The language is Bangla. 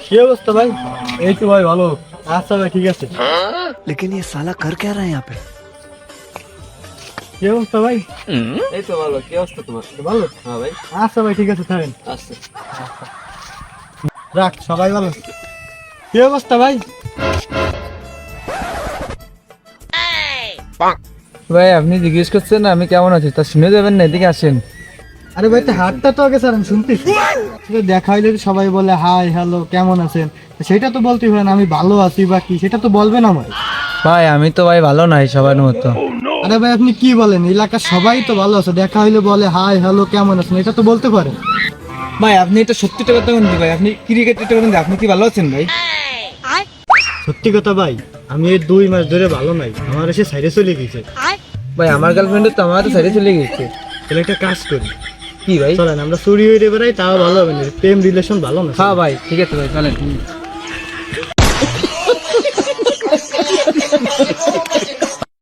কি অবস্থা ভাই? এই তো ভাই ভালো। আচ্ছা ভাই ঠিক আছে। लेकिन ये साला कर क्या रहा है यहाँ पे? কি অবস্থা ভাই? এই তো ভালো। কি অবস্থা তোমার? ভালো। হ্যাঁ ভাই। আচ্ছা ভাই ঠিক আছে থাকেন। আচ্ছা। রাখ, সবাই ভালো। কি অবস্থা ভাই? ভাই আপনি জিজ্ঞেস করছেন না আমি কেমন আছি, তা শুনে যাবেন না, এদিকে আসেন। আরে ভাই, তো হাতটা তো আগে স্যার শুনতেছি। সেটা দেখা হইলে তো সবাই বলে হাই হ্যালো কেমন আছেন, সেটা তো বলতেই পারেন আমি ভালো আছি বা কি, সেটা তো বলবেন আমার। ভাই আমি তো ভাই ভালো নাই সবার মতো। আরে ভাই আপনি কি বলেন, এলাকার সবাই তো ভালো আছে, দেখা হইলে বলে হাই হ্যালো কেমন আছেন, এটা তো বলতে পারেন। ভাই আপনি এটা সত্যিটা কথা বলুন ভাই, আপনি ক্রিকেটটা বলুন, আপনি কি ভালো আছেন ভাই? সত্যি কথা ভাই, আমি এই 2 মাস ধরে ভালো নাই, আমার এসে সাইডে চলে গেছে। ভাই আমার গার্লফ্রেন্ড তো আমার সাইডে চলে গেছে। তাহলে একটা কাজ করি, কি ভাই? চলেন আমরা চুরি হয়ে বেড়াই, তাও ভালো হবে না, প্রেম রিলেশন ভালো না। হ্যাঁ ভাই ঠিক আছে ভাই চলেন।